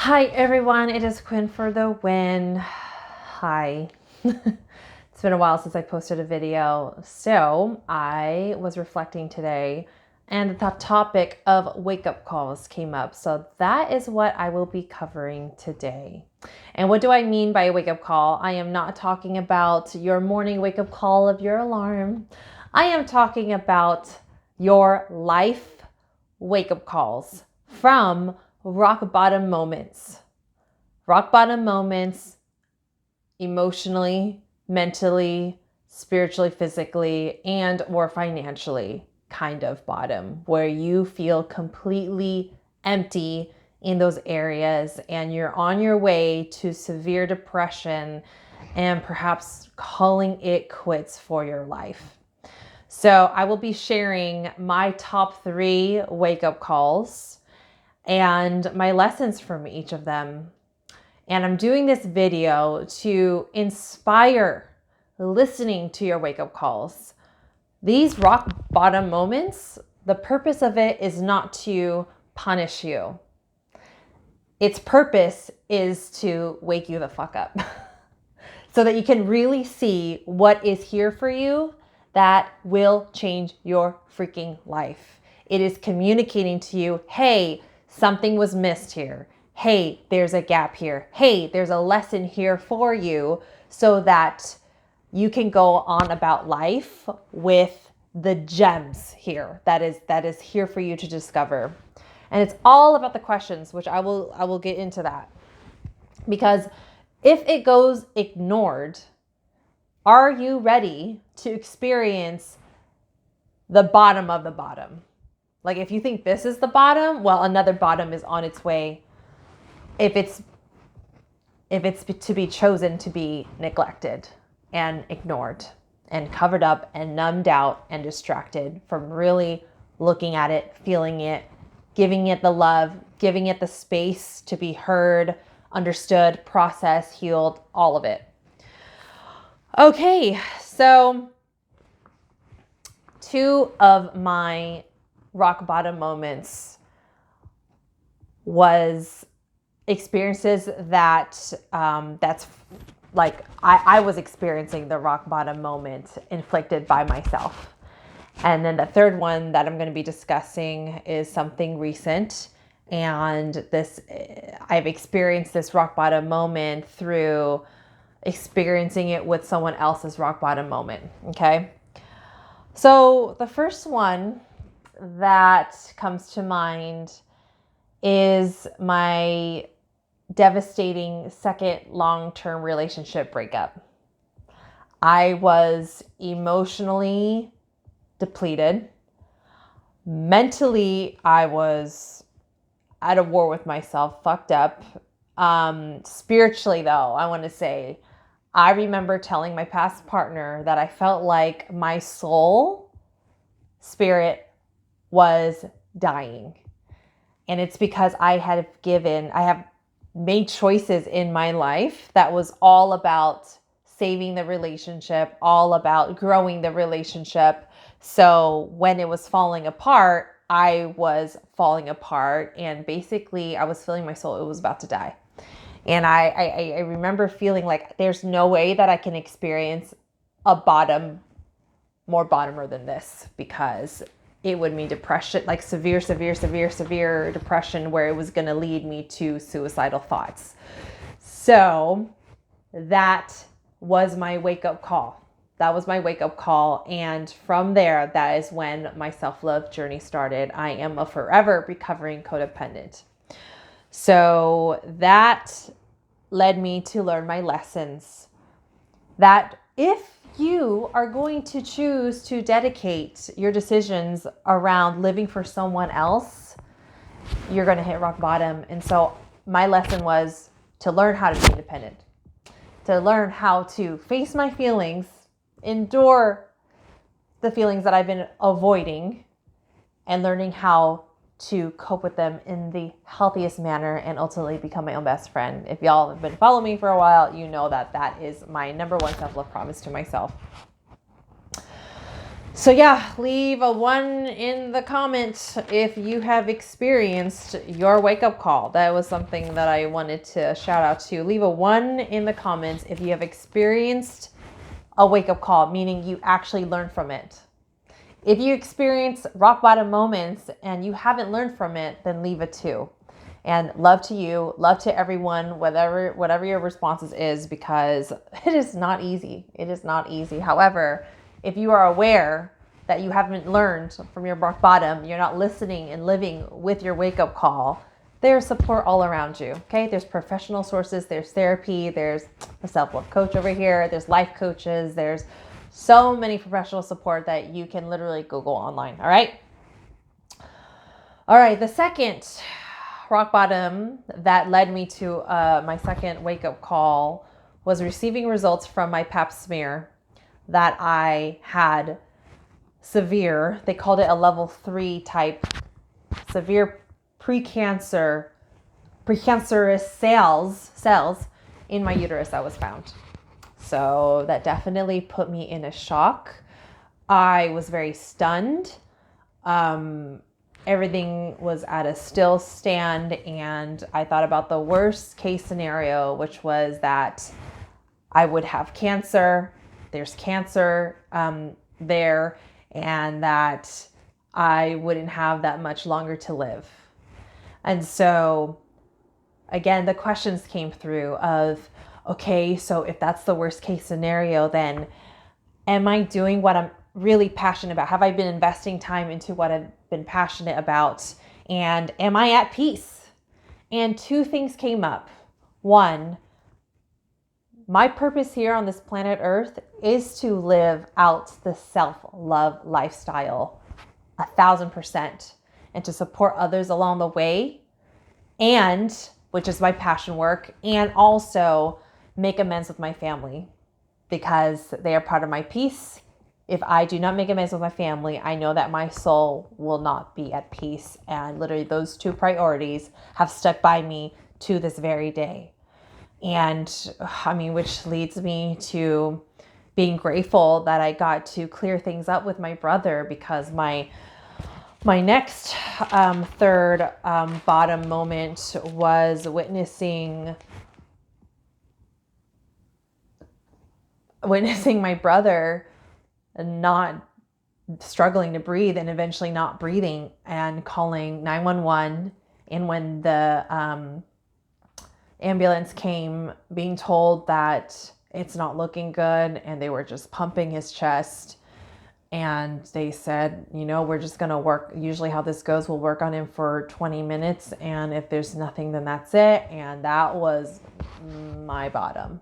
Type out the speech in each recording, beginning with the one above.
Hi everyone, it is Quinn for the win. Hi. It's been a while since I posted a video. So I was reflecting today and the topic of wake-up calls came up. So that is what I will be covering today. And what do I mean by a wake-up call? I am not talking about your morning wake-up call of your alarm. I am talking about your life wake-up calls from rock bottom moments. Rock bottom moments emotionally, mentally, spiritually, physically, and or financially kind of bottom where you feel completely empty in those areas and you're on your way to severe depression and perhaps calling it quits for your life. So I will be sharing my top 3 wake-up calls and my lessons from each of them. And I'm doing this video to inspire listening to your wake-up calls. These rock bottom moments, the purpose of it is not to punish you. Its purpose is to wake you the fuck up so that you can really see what is here for you that will change your freaking life. It is communicating to you, hey, something was missed here. Hey, there's a gap here. Hey, there's a lesson here for you so that you can go on about life with the gems here that is here for you to discover. And it's all about the questions, which I will get into that. Because if it goes ignored, are you ready to experience the bottom of the bottom? Like if you think this is the bottom, well, another bottom is on its way. If it's to be chosen to be neglected and ignored and covered up and numbed out and distracted from really looking at it, feeling it, giving it the love, giving it the space to be heard, understood, processed, healed, all of it. Okay, so 2 of my rock bottom moments was experiences that that's like I was experiencing the rock bottom moment inflicted by myself. And then the third one that I'm going to be discussing is something recent. And I've experienced this rock bottom moment through experiencing it with someone else's rock bottom moment. Okay. So the first one that comes to mind is my devastating second long-term relationship breakup. I was emotionally depleted. Mentally, I was at a war with myself, fucked up. Spiritually, though, I want to say, I remember telling my past partner that I felt like my soul, spirit, was dying. And it's because I have made choices in my life that was all about saving the relationship, all about growing the relationship. So when it was falling apart, I was falling apart. And basically, I was feeling my soul, it was about to die. And I remember feeling like there's no way that I can experience a more bottomer than this, because it would mean depression, like severe depression, where it was going to lead me to suicidal thoughts. So that was my wake-up call. And from there, that is when my self-love journey started. I am a forever recovering codependent. So that led me to learn my lessons that if you are going to choose to dedicate your decisions around living for someone else, you're going to hit rock bottom. And so my lesson was to learn how to be independent, to learn how to face my feelings, endure the feelings that I've been avoiding, and learning how to cope with them in the healthiest manner and ultimately become my own best friend. If y'all have been following me for a while, you know that is my number one self-love promise to myself. So yeah, leave a 1 in the comments if you have experienced your wake-up call. That was something that I wanted to shout out to. Leave a 1 in the comments if you have experienced a wake-up call, meaning you actually learned from it. If you experience rock bottom moments and you haven't learned from it, then leave a 2. And love to you, love to everyone, whatever your responses is, because it is not easy. It is not easy. However, if you are aware that you haven't learned from your rock bottom, you're not listening and living with your wake-up call, there's support all around you, okay? There's professional sources, there's therapy, there's a self-love coach over here, there's life coaches, there's so many professional support that you can literally Google online, all right? All right, the second rock bottom that led me to my second wake-up call was receiving results from my pap smear that I had severe, they called it a level 3 type, severe precancerous cells in my uterus that was found. So that definitely put me in a shock. I was very stunned. Everything was at a still stand, and I thought about the worst case scenario, which was that I would have cancer. There's cancer there, and that I wouldn't have that much longer to live. And so, again, the questions came through of, okay, so if that's the worst case scenario, then am I doing what I'm really passionate about? Have I been investing time into what I've been passionate about? And am I at peace? And 2 things came up. 1, my purpose here on this planet Earth is to live out the self-love lifestyle 1,000% and to support others along the way, and which is my passion work, and also make amends with my family because they are part of my peace. If I do not make amends with my family, I know that my soul will not be at peace. And literally those 2 priorities have stuck by me to this very day. And I mean, which leads me to being grateful that I got to clear things up with my brother, because my next third bottom moment was witnessing my brother not struggling to breathe and eventually not breathing, and calling 911. And when the ambulance came, being told that it's not looking good, and they were just pumping his chest. And they said, we're just going to work. Usually how this goes, we'll work on him for 20 minutes. And if there's nothing, then that's it. And that was my bottom.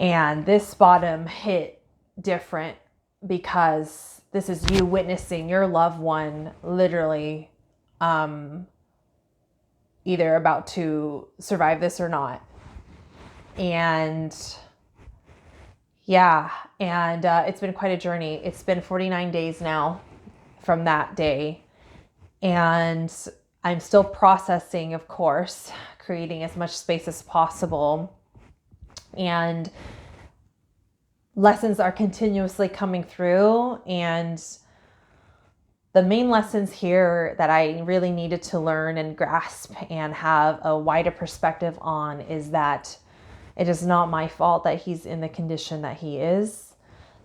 And this bottom hit different because this is you witnessing your loved one literally either about to survive this or not. And yeah, and it's been quite a journey. It's been 49 days now from that day. And I'm still processing, of course, creating as much space as possible. And lessons are continuously coming through. And the main lessons here that I really needed to learn and grasp and have a wider perspective on is that it is not my fault that he's in the condition that he is.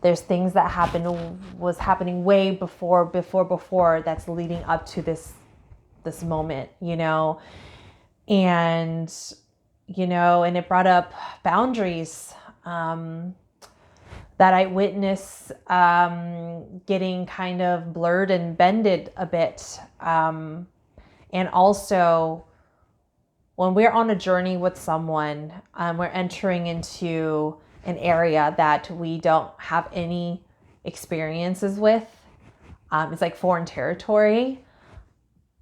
There's things that was happening way before that's leading up to this moment, and it brought up boundaries that I witness getting kind of blurred and bended a bit. And also, when we're on a journey with someone, we're entering into an area that we don't have any experiences with. It's like foreign territory.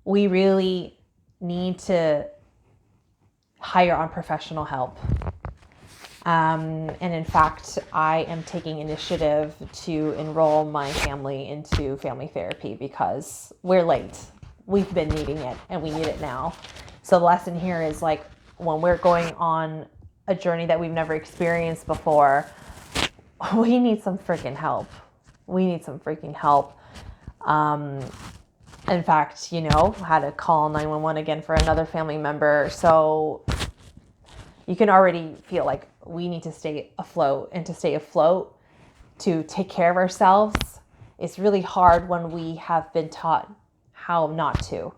We really need to hire on professional help. And in fact, I am taking initiative to enroll my family into family therapy because we're late. We've been needing it and we need it now. So the lesson here is, like, when we're going on a journey that we've never experienced before, we need some freaking help. We need some freaking help. In fact, had to call 911 again for another family member. So you can already feel like we need to stay afloat, and to stay afloat, to take care of ourselves, it's really hard when we have been taught how not to.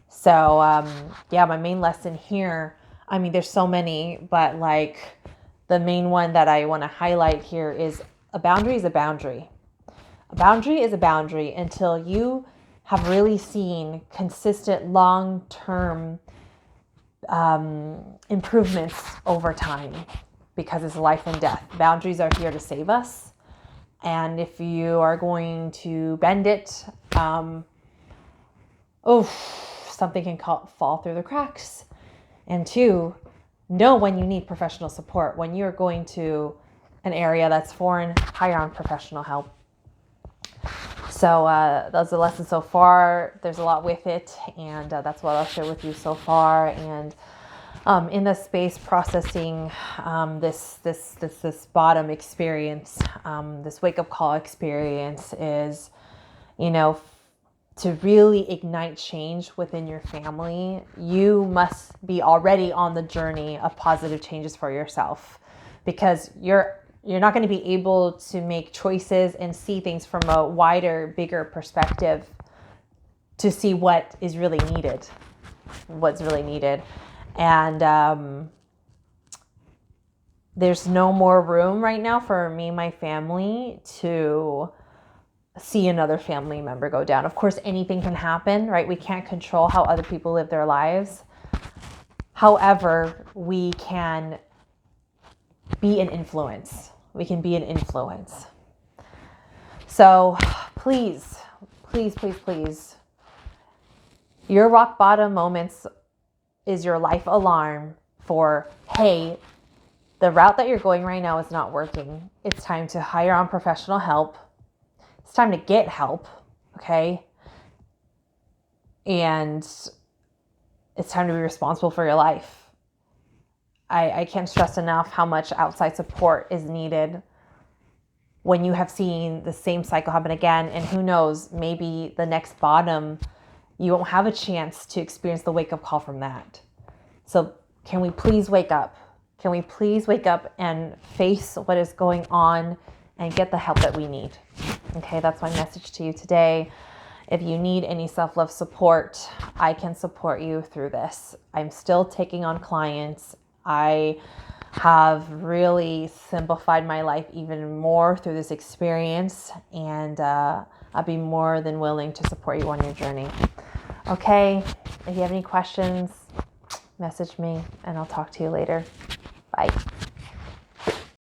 So, my main lesson here, there's so many, but like the main one that I want to highlight here is a boundary is a boundary. A boundary is a boundary until you have really seen consistent long-term improvements over time, because it's life and death. Boundaries are here to save us. And if you are going to bend it, something can fall through the cracks. And 2, know when you need professional support. When you're going to an area that's foreign, hire on professional help. So that's the lesson so far. There's a lot with it, and that's what I'll share with you so far. And in the space processing this bottom experience, this wake-up call experience is, to really ignite change within your family, you must be already on the journey of positive changes for yourself, because you're not going to be able to make choices and see things from a wider, bigger perspective to see what is really needed, what's really needed. And there's no more room right now for me and my family to see another family member go down. Of course, anything can happen, right? We can't control how other people live their lives. However, we can be an influence. We can be an influence. So please, please, please, please, your rock bottom moments is your life alarm for, hey, the route that you're going right now is not working. It's time to hire on professional help. It's time to get help, okay? And it's time to be responsible for your life. I can't stress enough how much outside support is needed when you have seen the same cycle happen again. And who knows, maybe the next bottom, you won't have a chance to experience the wake-up call from that. So can we please wake up? Can we please wake up and face what is going on and get the help that we need? Okay, that's my message to you today. If you need any self-love support, I can support you through this. I'm still taking on clients. I have really simplified my life even more through this experience, and I'll be more than willing to support you on your journey. Okay, if you have any questions, message me and I'll talk to you later. Bye.